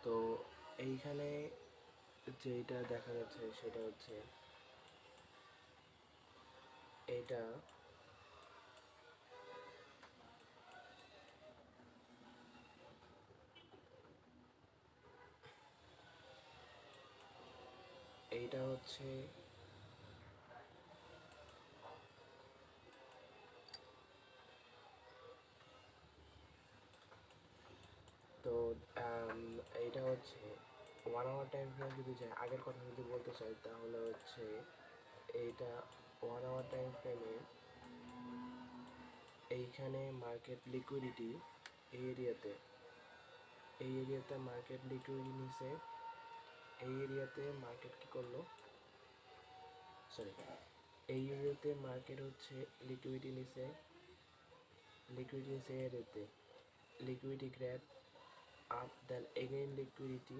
তো এইখানে যেটা দেখা যাচ্ছে সেটা হচ্ছে এটা এইটা হচ্ছে তো এইটা হচ্ছে 1 আওয়ার টাইম ফ্রেম যদি যায়, আগের কথা যদি বলতে চাই তাহলে হচ্ছে এইটা 1 আওয়ার টাইম ফ্রেমে এইখানে মার্কেট লিকুইডিটি এই এরিয়াতে মার্কেট লিকুইডিটি নিছে। এই এরিয়াতে মার্কেট কি করলো, সরি, এই এরিয়াতে মার্কেট হচ্ছে লিকুইডিটি নিছে এরিয়াতে liquidity grab up, then again liquidity,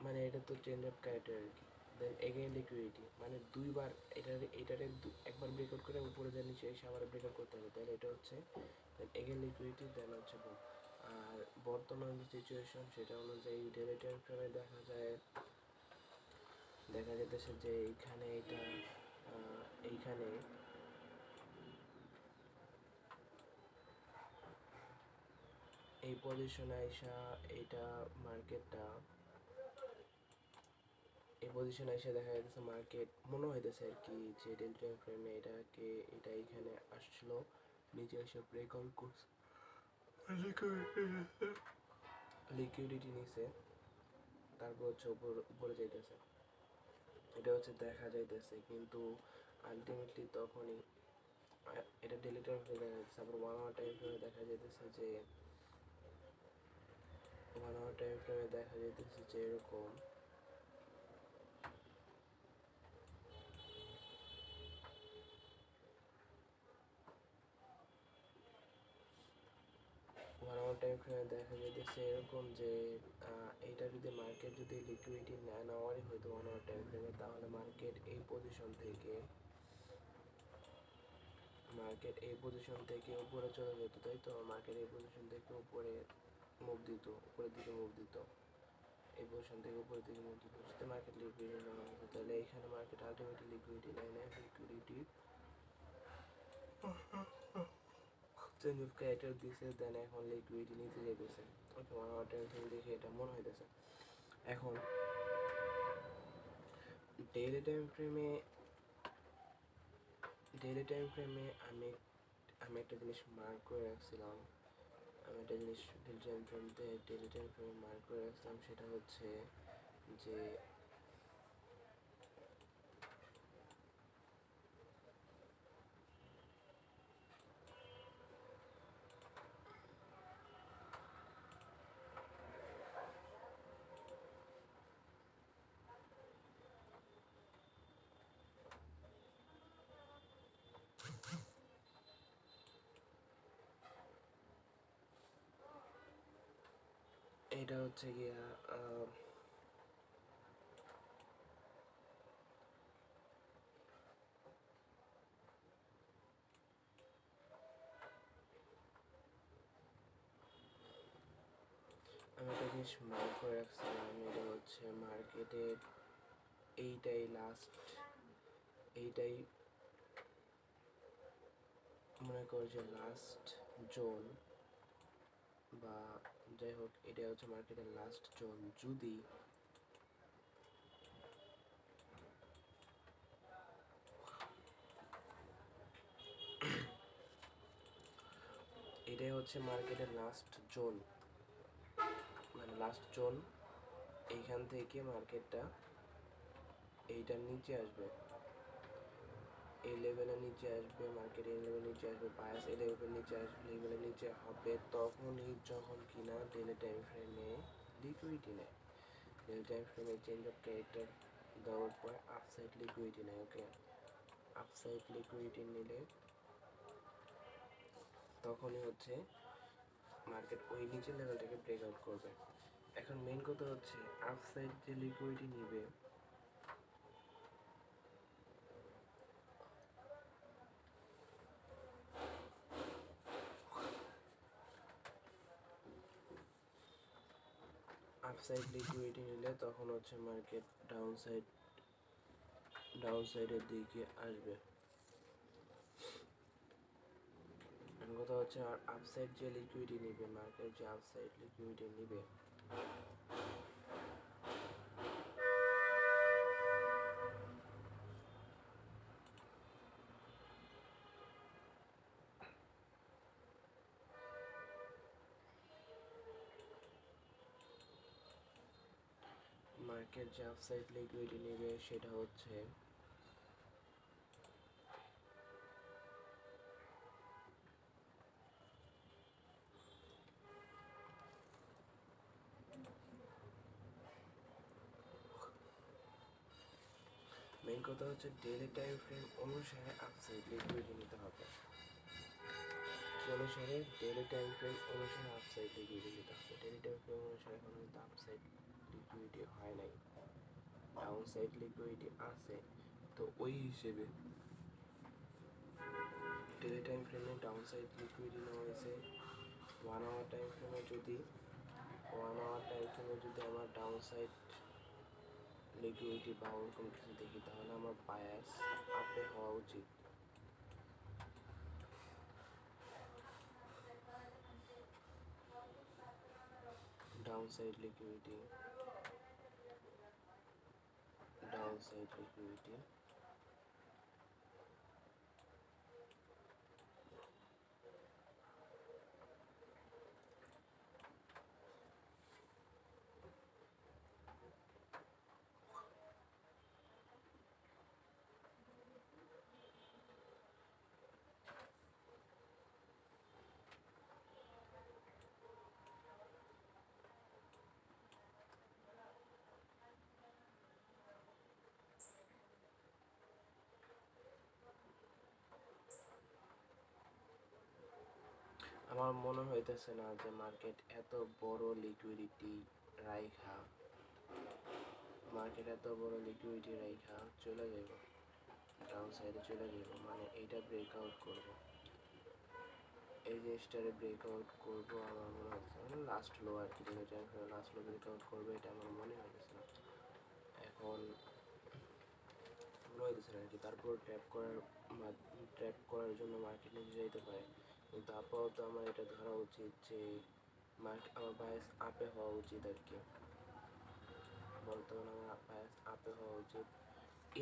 মানে এটা তো চেঞ্জ অফ ক্যারেক্টার আর কি। দেন এগেইন লিকুইডিটি মানে দুইবার এটারে একবার ব্রেকআউট করে উপরে দেন নিচে এসে আবার ব্রেকআউট করতে হবে, তাহলে এটা হচ্ছে দেন এগেইন লিকুইডিটি, দেন হচ্ছে বুম। আর বর্তমান যে সিচুয়েশন সেটা অনুযায়ী ডেইলি টাইম ফ্রেমে দেখা যেতেছে যে এইখানে এইখানে এই পজিশনে আইসা এইটা মার্কেটটা এই পজিশনে এসে দেখা যাচ্ছে মার্কেট মনে হইতেছে আর কি যে ডেইলি টাইম ফ্রেমে এটা এইখানে আসছিল, নিচে এসে ব্রেকআউট করছে, লিকুইডিটি নিছে, তারপর হচ্ছে উপরে যাইতেছে, এটা হচ্ছে দেখা যাইতেছে। কিন্তু আলটিমেটলি তখনই এটা ডেইলি টাইম ফ্রেমে দেখা যাচ্ছে। আবার 1 আওয়ার টাইম ফ্রেমে দেখা যাইতেছে যে 1 আওয়ার টাইম ফ্রেমে দেখা যাইতেছে যে এরকম টাইম ফ্রেমে দেখা যাইতেছে এরকম যে এইটা যদি মার্কেট যদি লিকুইডিটি না নেওয়ারই হয়তো 1 আওয়ার টাইম ফ্রেমে, তাহলে মার্কেট এই পজিশন থেকে উপরে চলে যেত, তাই তো? মার্কেট এই পজিশন থেকে উপরে মুভ দিত, উপরের দিকে মুভ দিত, এই পজিশন থেকে উপরের দিকে মুভ দিত, সেটা মার্কেট লিকুইডিটি নেওয়া হতো। তাহলে এইখানে মার্কেট আলটিমেটলি লিকুইডিটি নেয় না, লিকুইডিটি চেঞ্জ অফ ক্যারেক্টার দিছে, দেন এখন লিকুইডিটি নিতে যেতেছে। ওকে, 1 আওয়ার টাইম ফ্রেম দেখে এটা মনে হইতেছে। এখন ডেইলি টাইম ফ্রেমে আমি একটা জিনিস মার্ক করে রাখছিলাম, ডেইলি টাইম ফ্রেমে মার্ক করে রাখছিলাম, সেটা হচ্ছে যে এটা হচ্ছে গিয়া আমি একটা জিনিস মার্ক করে রাখছিলাম, এটা হচ্ছে মার্কেটের এইটাই মনে কর যে লাস্ট জোন, বা যাই হোক এটা হচ্ছে মার্কেটের লাস্ট জোন। যদি এটাই হচ্ছে মার্কেটের লাস্ট জোন, মানে লাস্ট জোন, এইখান থেকে মার্কেটটা এইটার নিচে আসবে, এই লেভেলের নিচে আসবে, মার্কেট এই লেভেলের নিচে আসবে, বায়াস এই লেভেলের নিচে আসবে, লেভেলের নিচে হবে তখনই যখন কিনা ডেইলি টাইম ফ্রেমে লিকুইডিটি নেয়। ডেইলি টাইম ফ্রেমে চেঞ্জ অফ ক্যারেক্টার দেওয়ার পর আপসাইড লিকুইডিটি নেয়। ওকে, আপসাইড লিকুইডিটি নিলে তখনই হচ্ছে মার্কেট ওই নিচের লেভেলটাকে ব্রেকআউট করবে। এখন মেইন কথা হচ্ছে আপসাইড যে লিকুইডিটি নিবে, আপসাইড লিকুইডিটি নিলে তখন হচ্ছে মার্কেট ডাউন সাইডের দিকে আসবে। কথা হচ্ছে আর আপসাইড যে লিকুইডিটি নিবে, মার্কেট যে আপসাইড লিকুইডিটি নিবে মার্কেট যে আপসাইড লিকুইডিটি নেবে সেটা হচ্ছে মেইন কথা হচ্ছে ডেইলি টাইম ফ্রেম অনুসারে আপসাইড লিকুইডিটি নিতে হবে। অনুসারে ডেইলি টাইম ফ্রেম অনুসারে আপসাইড লিকুইডিটি নিতে হবে। ডেইলি টাইম ফ্রেম অনুসারে এখন কিন্তু আপসাইড লিকুইডিটি হয় নাই, ডাউন সাইড লিকুইডিটি আছে। তো ওই হিসেবে ডেইলি টাইম ফ্রেমে ডাউন সাইড লিকুইডিটি নেওয়া হয়েছে। 1 আওয়ার টাইম ফ্রেমে যদি আমার ডাউন সাইড লিকুইডিটি বা ওরকম কিছু দেখি তাহলে আমার বায়াস আপে হওয়া উচিত। ডাউন সাইড লিকুইডিটি আমার মনে হইতেছে না যে মার্কেট এত বড় লিকুইডিটি রাইখা চলে যাব, ডাউন সাইডে চলে যাব, মানে এইটা ব্রেকআউট করব, এই জিনিসটারে ব্রেকআউট করব আমার মনে হচ্ছে, মানে লাস্ট লো আর কি, লাস্ট লো ব্রেকআউট করবে এটা আমার মনে হইতেছে না এখন, মনে হইতেছে না আর কি। তারপর ট্র্যাপ করার জন্য মার্কেট নিচে যাইতে পারে, কিন্তু আপাতত আমার এটা ধরা উচিত যে আমার বায়াস আপে হওয়া উচিত আর কি। বর্তমানে আমার বায়াস আপে হওয়া উচিত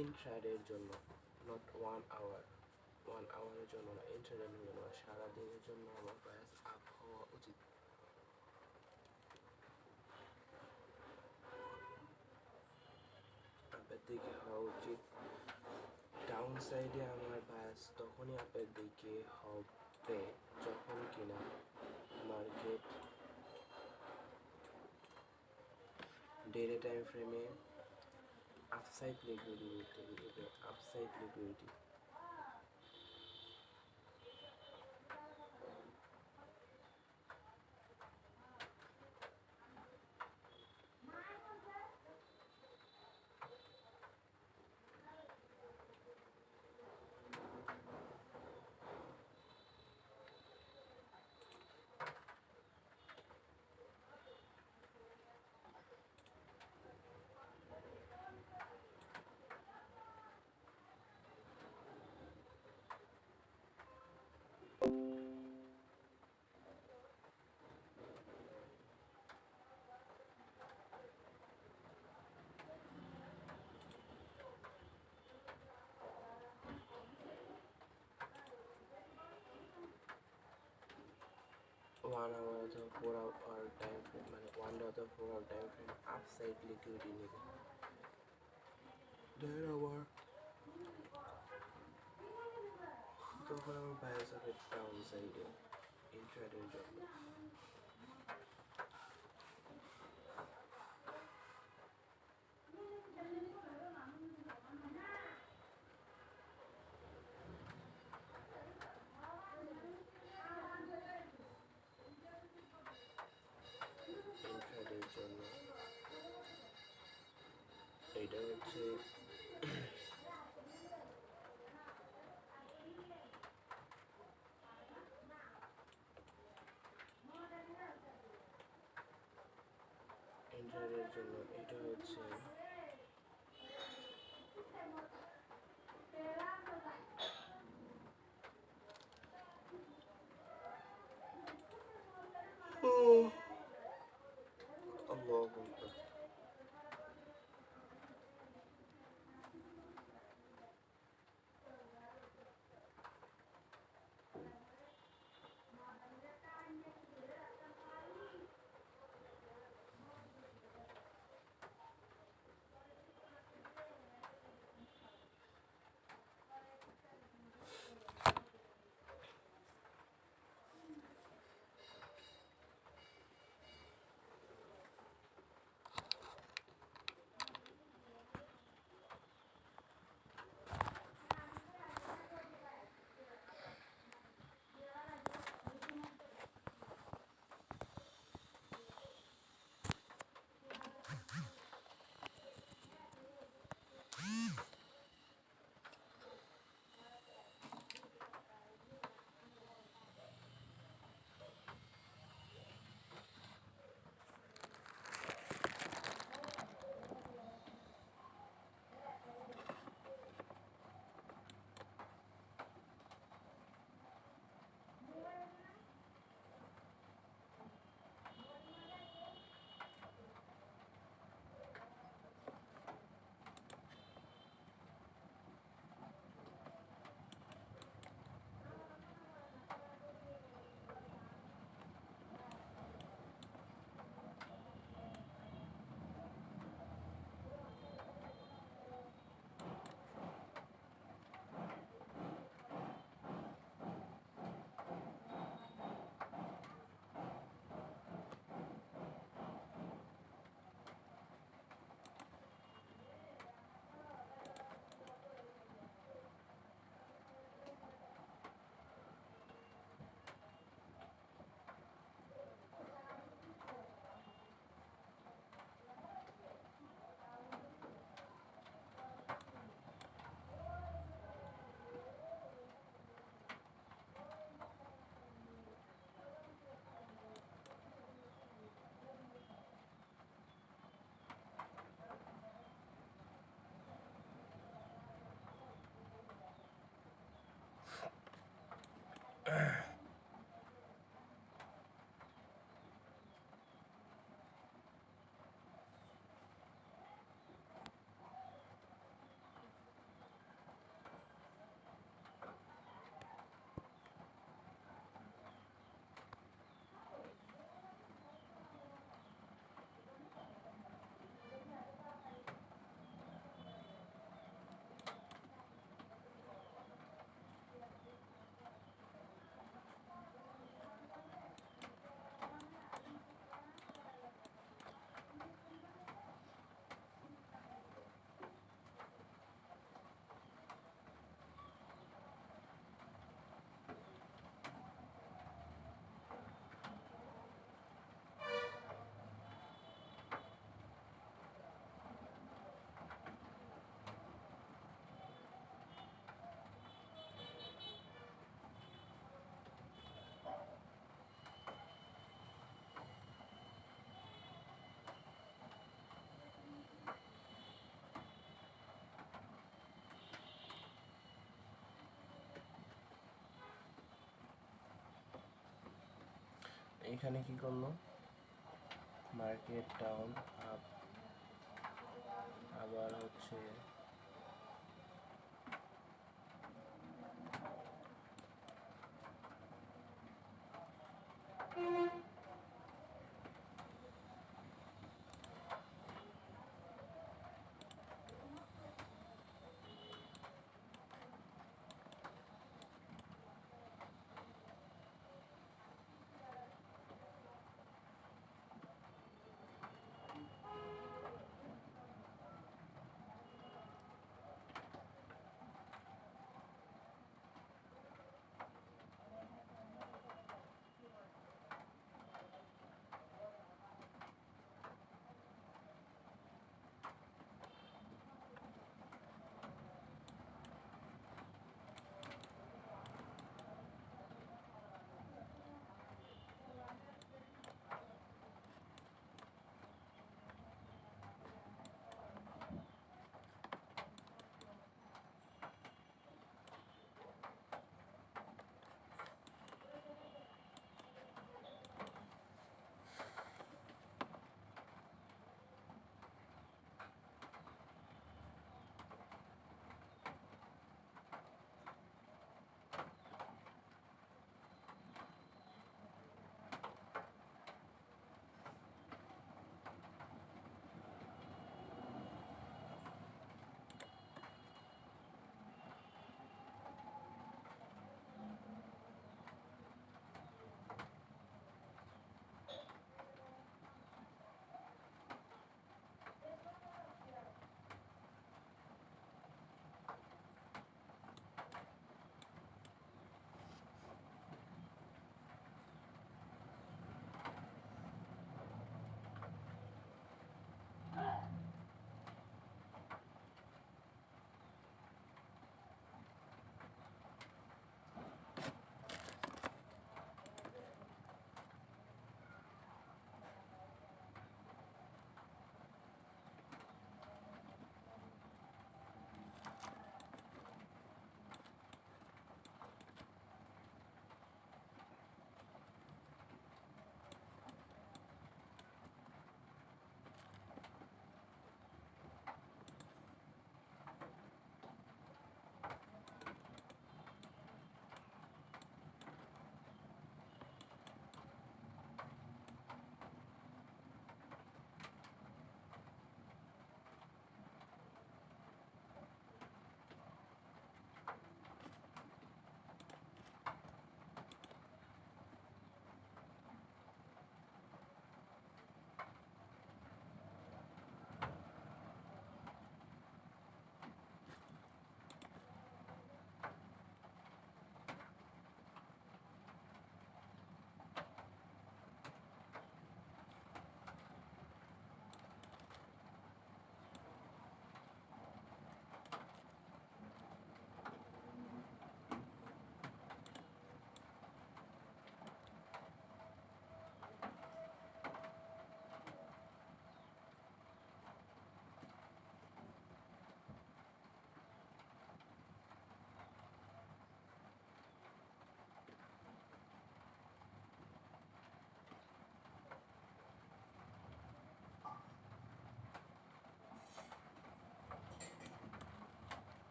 ইনট্রাডের জন্য, নট 1 আওয়ারের জন্য না, ইনট্রাডের জন্য না, সারাদিনের জন্য আমার বায়াস আপ হওয়া উচিত। আপের দিকে হওয়া উচিত। ডাউন সাইডে আমার বায়াস তখনই আপের দিকে হবে যখন কিনা মার্কেট ডেইলি টাইম ফ্রেমে আপসাইড লিকুইডিটি ওয়ান আওয়ার অথবা 4 আওয়ার টাইম ফ্রেম, মানে 1 ডে অথবা 4 hour time frame upside liquidity নেবে। দেন আবার তখন আমার বায়াস হবে ডাউন সাইডে ইনট্রাডের জন্য। এটা হচ্ছে এন্টারের জন্য এটা হচ্ছে আল্লাহু আকবার। এখানে কি করলো, মার্কেট ডাউন আপ, আবার হচ্ছে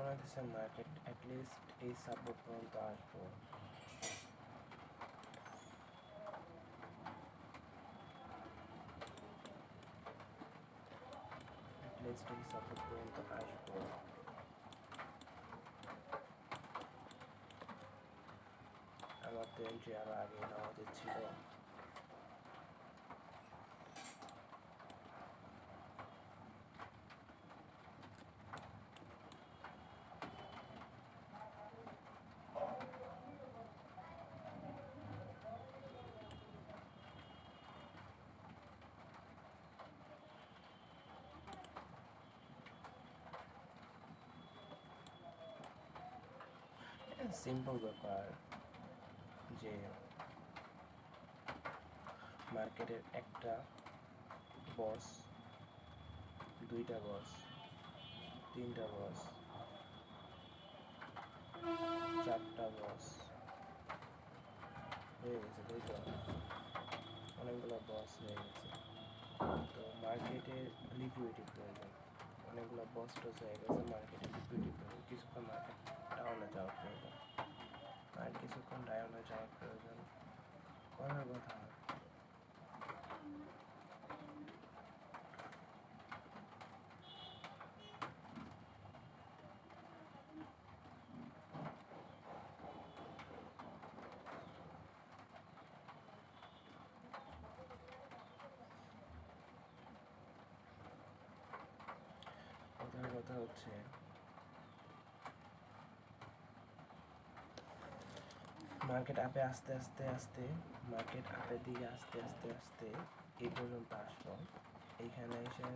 মনে হচ্ছে মার্কেট অ্যাটলিস্ট এই সাপোর্ট পর্যন্ত আসবো। অ্যাটলিস্ট এই সাপোর্ট পর্যন্ত আসবো। আমার তো এন্ট্রি আরো আগে নেওয়া উচিত ছিল। সিম্পল ব্যাপার যে মার্কেটের একটা বস, দুইটা বস, তিনটা বস, চারটা বস হয়ে গেছে, তাই তো অনেকগুলো বস হয়ে গেছে। তো মার্কেটে লিকুইডিটি প্রয়োজন, অনেকগুলো বস টস হয়ে গেছে, মার্কেটে লিকুইডিটি প্রয়োজন, কিছুক্ষণ মার্কেট ডাউনে যাওয়ার প্রয়োজন, আর কিছুক্ষণ ডাউনে যাওয়ার প্রয়োজন করার কথা। কথার কথা হচ্ছে মার্কেট আপে আস্তে আস্তে আস্তে, মার্কেট আপের দিকে আস্তে আস্তে আস্তে এই পর্যন্ত আসলো। এইখানে এসে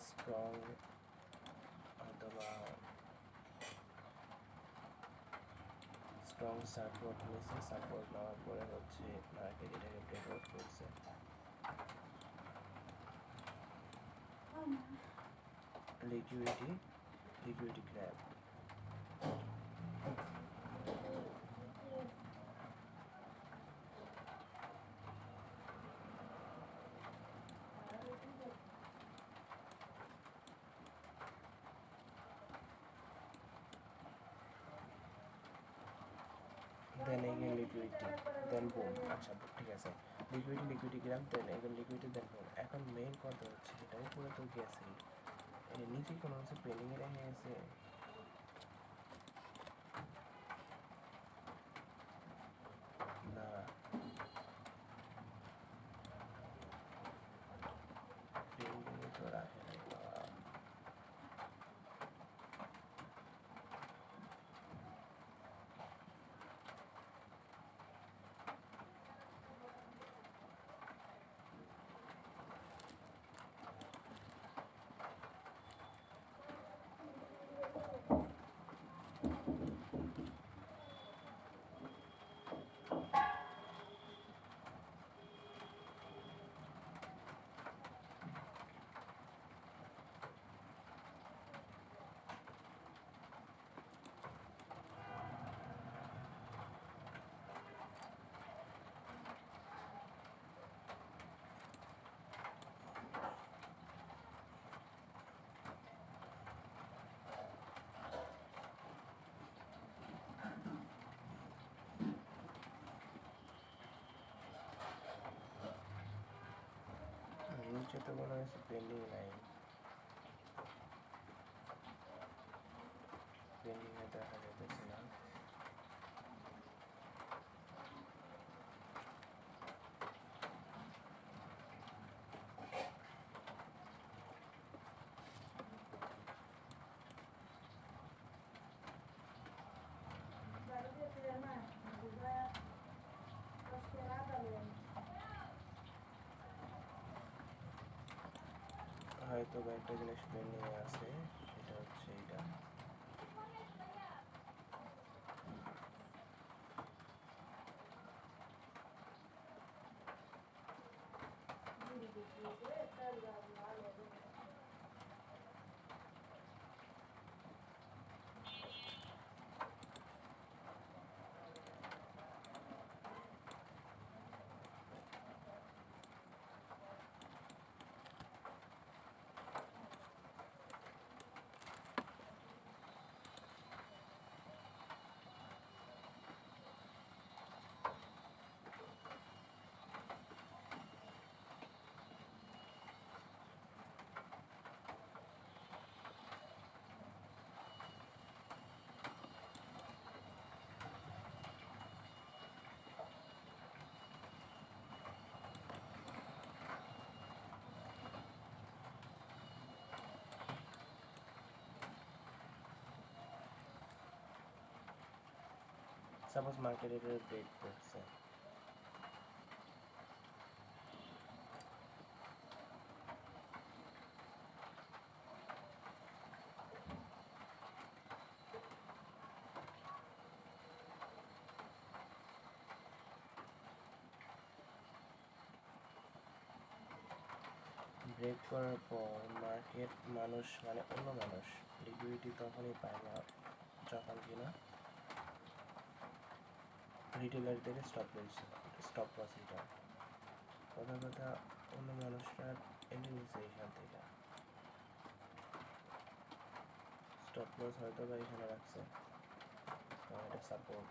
স্ট্রং অথবা স্ট্রং সাপোর্ট নিয়েছে, সাপোর্ট নেওয়ার পরে হচ্ছে মার্কেট এটাকে ব্রেকআউট করছে। Liquidity grab. Then again liquidity, then boom. আচ্ছা ঠিক আছে, liquidity graph, then again liquidity, then boom. এখন মেইন কথা হচ্ছে এটা উপরে তো গেছে, এর নিচে কোনো হচ্ছে পেন্ডিংয়ে রেখে গেছে। না, পেন্ডিংয়ে তো রাখে নাই বাবা। নিচে তো মনে হচ্ছে পেন্ডিং নাই, পেন্ডিংয়ে দেখা যাচ্ছে না। হয়তো একটা জিনিস পেন্ডিংয়ে আছে, সেটা হচ্ছে এটা। সাপোজ মার্কেট এটা ব্রেক করছে, ব্রেক করার পর মার্কেট মানুষ মানে অন্য মানুষ লিকুইডিটি তখনই পায় না যখন কিনা রিটেলারদের স্টপ লস এটা কথা কথা অন্য মানুষরা এনে নিছে এখান থেকে স্টপ লস হয়তো বা এখানে রাখছে, এটা সাপোর্ট।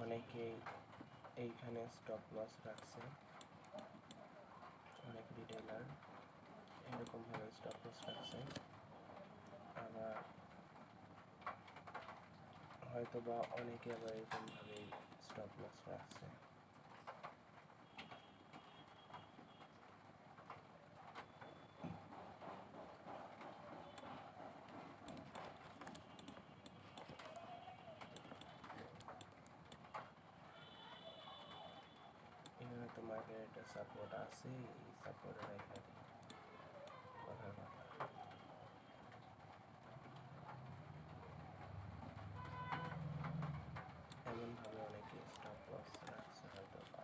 অনেকেই এইখানে স্টপ লস রাখছে, অনেক রিটেলার এরকমভাবে স্টপ লস রাখছে, আবার হয়তো বা অনেকে আবার এরকমভাবেই স্টপ লস রাখছে। এখানে তো মার্কেটে একটা সাপোর্ট আছে, এই সাপোর্টের এখানে কথার কথা এমনভাবে অনেকে স্টপ লস রাখছে হয়তো বা।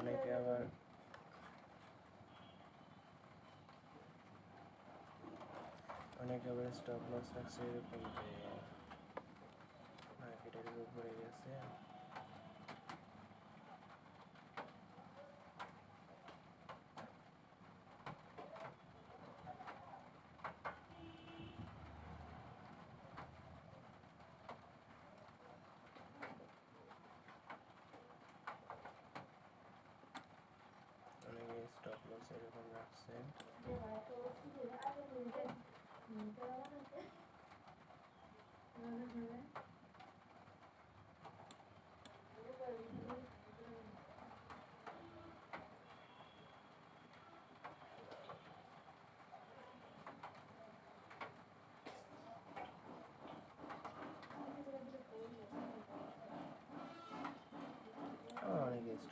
অনেকে আবার স্টপ লস রাখছে এরকম যে মার্কেটের উপরে গেছে, অনেকে স্টপ লস এরকম রাখছে।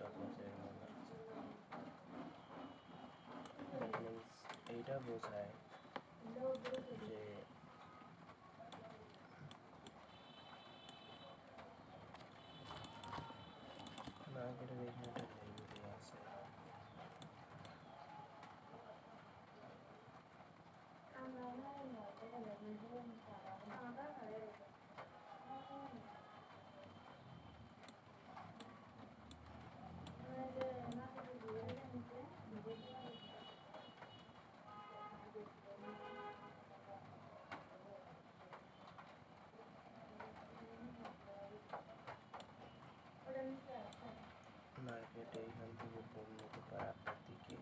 স্টপ লস এরকম মিনস এইটা বোঝায় যে মার্কেটের এখানে একটা লেভেল আছে মার্কেট এইখান থেকে পণ্য নিতে পারে আপনার দিকে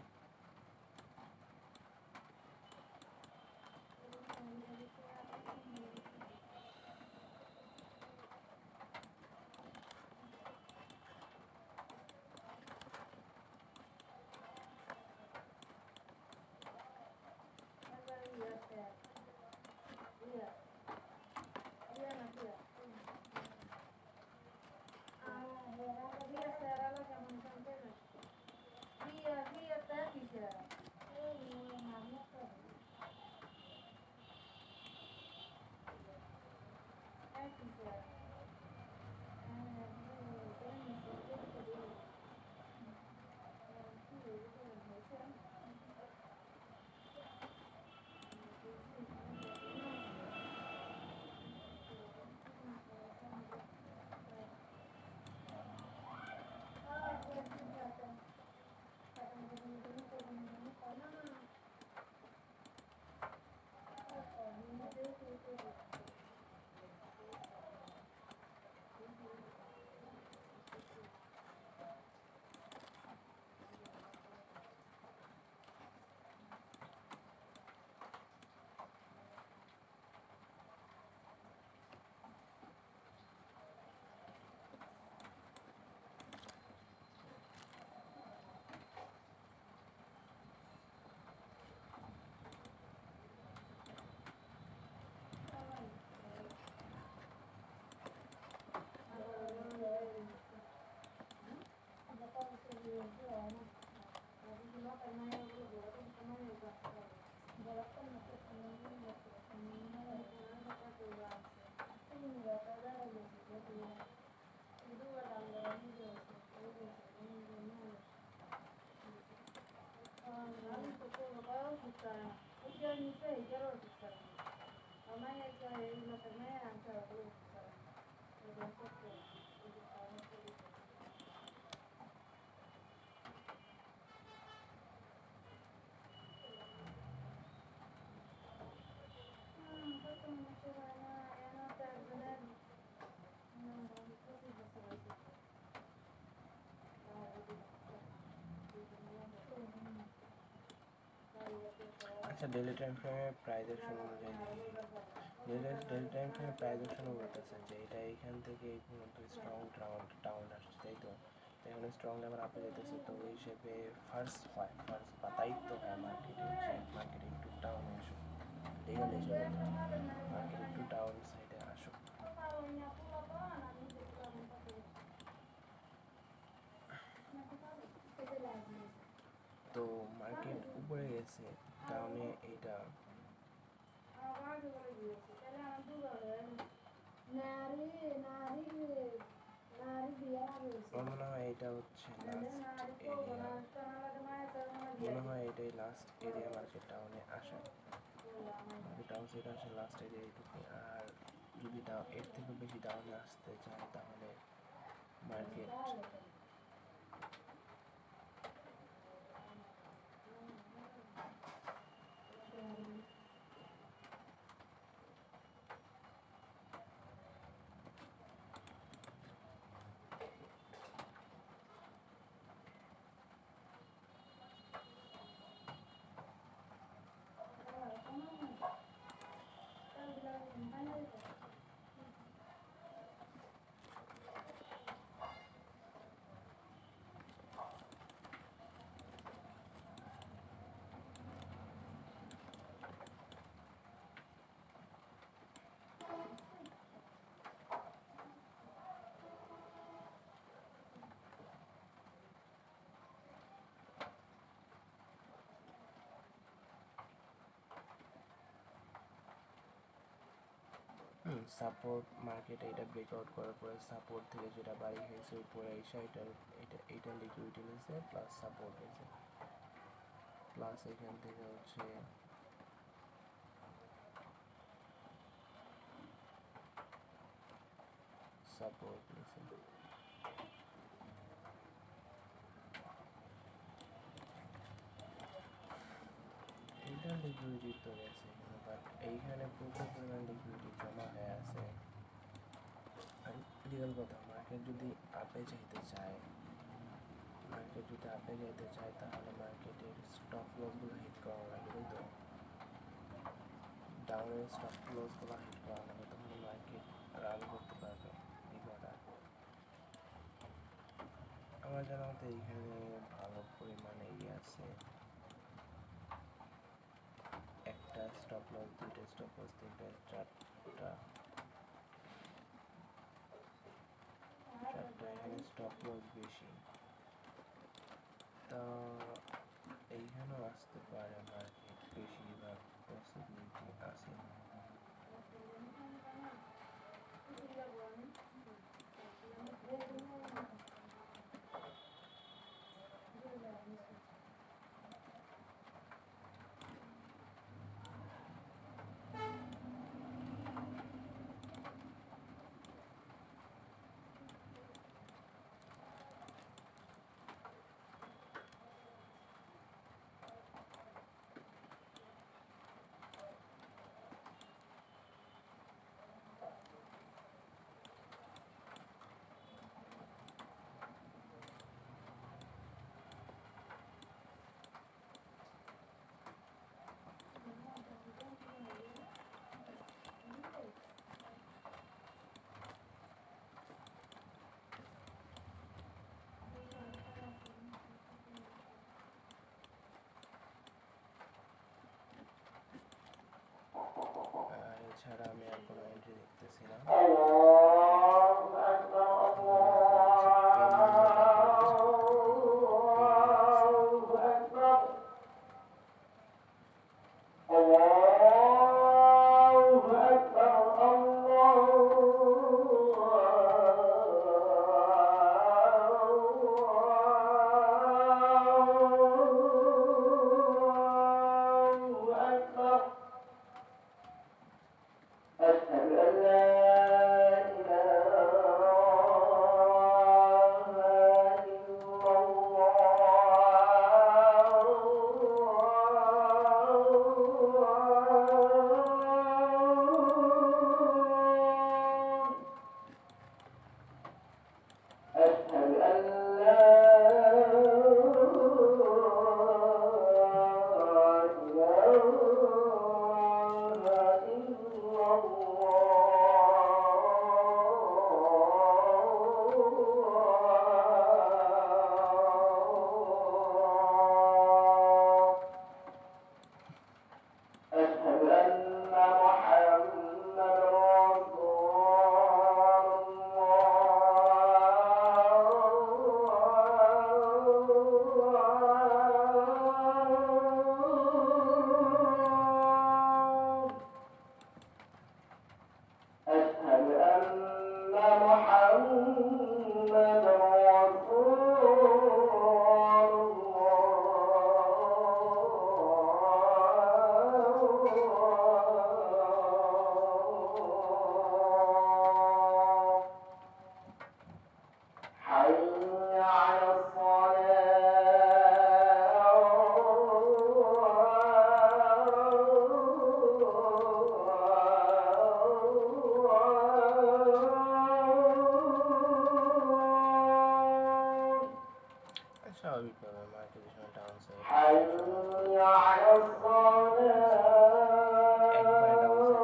আচ্ছা ডেলি টাইম ফ্রেমে প্রাইস অ্যাকশন অনুযায়ী ডেলি টাইম ফ্রেমে প্রাইস অ্যাকশনও বলতেছে যে এটা এইখান থেকে এই পর্যন্ত স্ট্রং ডাউন আসছে তাই তো এখানে স্ট্রং লেভেল আপে যেতেছে তো ওই হিসেবে ফার্স্ট বা দায়িত্ব হয় মার্কেটে মার্কেট একটু ডাউনে আসুক রিয়েল হিসেবে মার্কেট একটু ডাউন সাইডে আসুক তো মার্কেট উপরে গেছে কারণে এইটা মনে হয় এটা হচ্ছে লাস্ট এরিয়া মনে হয় এটাই লাস্ট এরিয়া মার্কেট ডাউনে আসে মার্কেট ডাউন সাইড আসে লাস্ট এরিয়া এইটুকু আর যদি এর থেকে বেশি ডাউনে আসতে চায় তাহলে মার্কেট সাপোর্ট মার্কেটে এটা ব্রেকআউট করার পরে সাপোর্ট থেকে যেটা বাড়ি হয়েছে উপরে এসে এটা লিকুইডিটি নিয়েছে প্লাস সাপোর্ট নিয়েছে, প্লাস এখান থেকে হচ্ছে সাপোর্ট নিয়েছে। এটা লিকুইডিটি তো গেছে, বাট এইখানে প্রচুর পরিমাণ লিকুইডিটি জমা হয়ে আছে। আর রিয়েল কথা, মার্কেট যদি আপে যেতে চায় তাহলে মার্কেটের স্টপ লসগুলো হিট করা লাগবে, তো ডাউনের স্টপ লসগুলো হিট করা লাগবে, তখন মার্কেট রান করতে পারবে। আমার জানা মতে এইখানে ভালো পরিমাণে আছে, একটা স্টপ লস, দুইটা স্টপ লস, তিনটা, চারটা এখানে স্টপ লস বেশি, তা এইখানেও আসতে পারে মার্কেট, বেশিরভাগ পসিবিলিটি আছে। এছাড়া আমি আর কোনো এন্ট্রি দেখতেছি না। স্বাভাবিকভাবে মার্কেট যখন ডাউন সাইড একবার ডাউন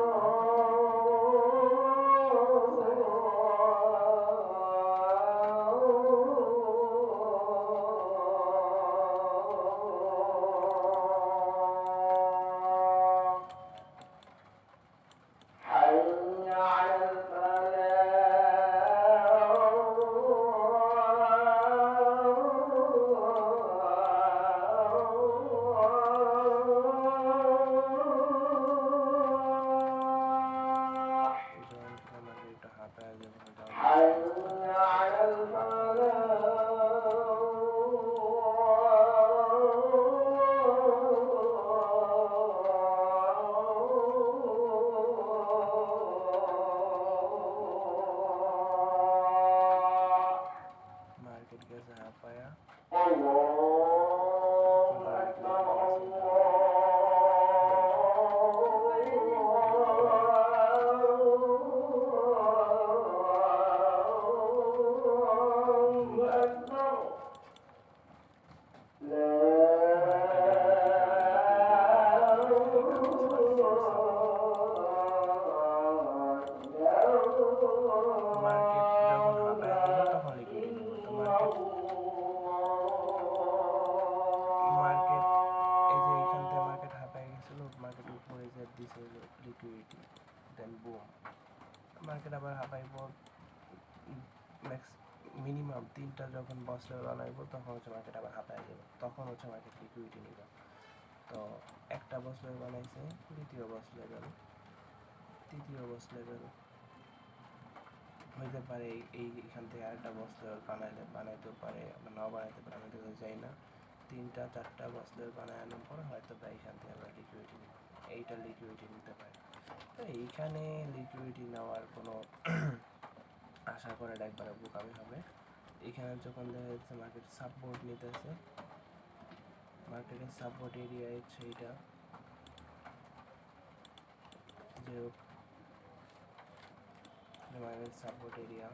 মার্কেট গেছে হাঁপায়া মার্কেট আবার হাঁপাইব মিনিমাম 3টা যখন বস লেভেল বানাইব তখন হচ্ছে মার্কেট আবার হাঁপাই যাবে, তখন হচ্ছে মার্কেট লিকুইডিটি নিবে। তো একটা বস লেভেল বানাইছে, দ্বিতীয় বস লেভেল, তৃতীয় বস লেভেল হইতে পারে, এইখান থেকে আরেকটা বস লেভেল বানাইতেও পারে, আবার নাও বানাইতে পারে, আমি তো যাই না। 3টা 4টা বস লেভেল বানানোর পরে হয়তো বা এইখান থেকে আমরা লিকুইডিটি এইটা লিকুইডিটি নিতে পারি। তো এইখানে লিকুইডিটি নেওয়ার কোনো আশা করে একবারে বোকামি হবে। এখানে যখন দেখা যাচ্ছে মার্কেট সাপোর্ট নিতেছে, মার্কেটের সাপোর্ট এরিয়া হচ্ছে এইটা, যে market support area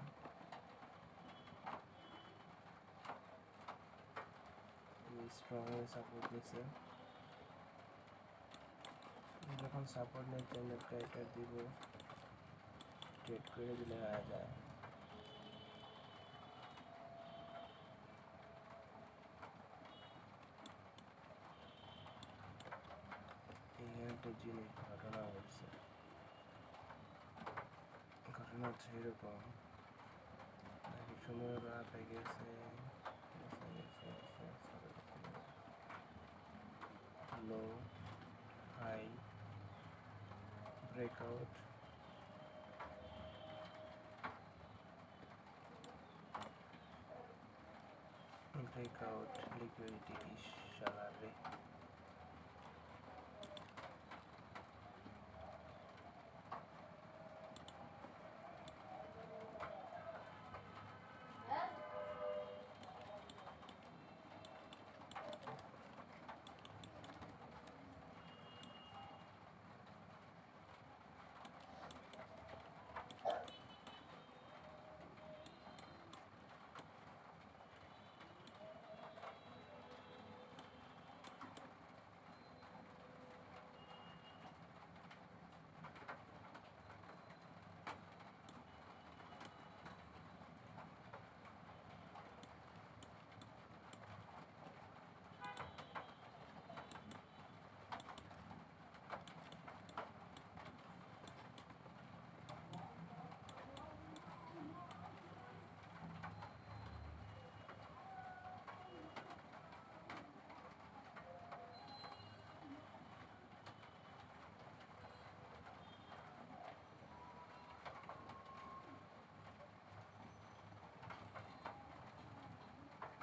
strong support নিচ্ছে, যখন সাপোর্ট নিয়ে টেন্ডার ক্যারেক্টার দিব, ট্রেড করে দিলে হয়ে যায়। এখানে একটা জিনিস ঘটনা হচ্ছে, ঘটনা হচ্ছে এরকম, সময় রাত হয়ে গেছে, low high breakout, breakout liquidity ইশারে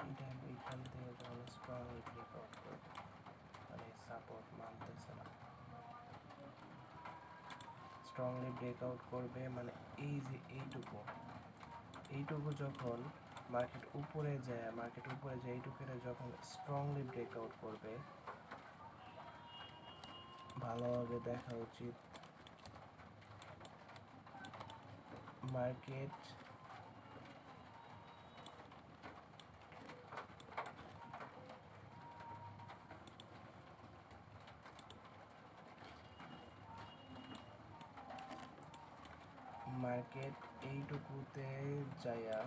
এটা এইখান থেকে যখন স্ট্রংলি ব্রেকআউট করবে, মানে সাপোর্ট মানতেছে না, স্ট্রংলি ব্রেকআউট করবে, মানে এই যে এইটুকু যখন মার্কেট উপরে যায় এইটুকুরে যখন স্ট্রংলি ব্রেকআউট করবে, ভালোভাবে দেখা উচিত মার্কেট এইটুকুতে যায়া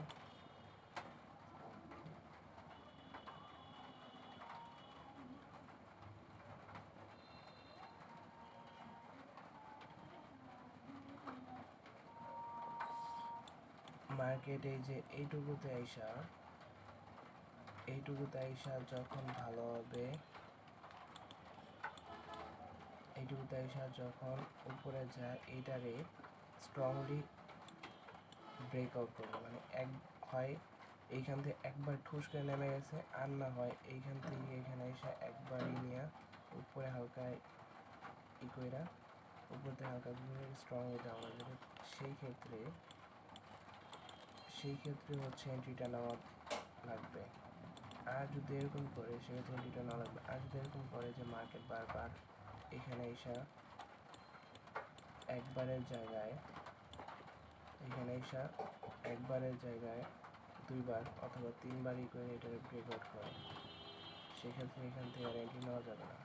মার্কেট এই যে এইটুকুতে আইসা যখন ভালোভাবে যখন উপরে যায়, এইটারে স্ট্রংলি ব্রেকআউট করবে, মানে হয় এইখান থেকে একবার ঠুস করে নেমে গেছে, আর না হয় এইখান থেকে এখানে এসে একবারই নিয়ে উপরে হালকা কইরা উপর থেকে হালকা স্ট্রংলি দেওয়া যাবে। সেই ক্ষেত্রে হচ্ছে এন্ট্রিটা নেওয়া লাগবে। আর যদি এরকম করে সেক্ষেত্রে এন্ট্রিটা না লাগবে। আর যদি এরকম করে যে মার্কেট বারবার এখানে এসে একবারের জায়গায় দুইবার অথবা তিনবারই করে এটাকে ব্রেকআউট করে, সেক্ষেত্রে এখান থেকে আর এন্ট্রি নেওয়া যাবে না।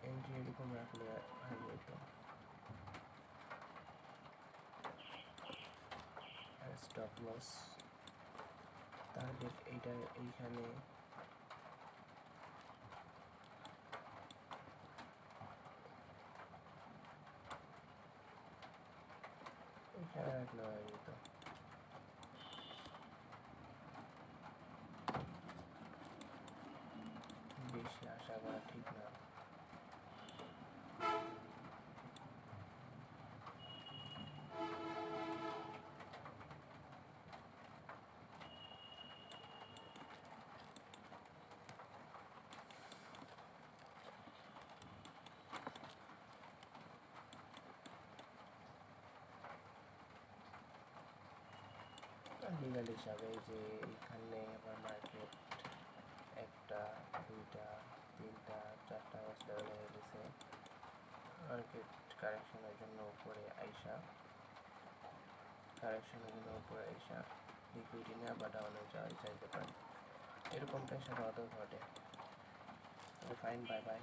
এন্ট্রি এরকম রাখলে হয়ে যেত। স্টপ লস টার্গেট এইটা এইখানে রাখলে হয়ে যেত। বেশি আশা করা ঠিক না। লিগাল হিসাবে যে এইখানে আমার মার্কেট 1টা 2টা 3টা 4টা লেভেল হয়ে গেছে। মার্কেট কারেকশনের জন্য উপরে আইসা লিকুইডিটি নেওয়া বা ডাউনে চাইতে পারে, এরকমটাই সাধারণত ঘটে। Fine, bye bye.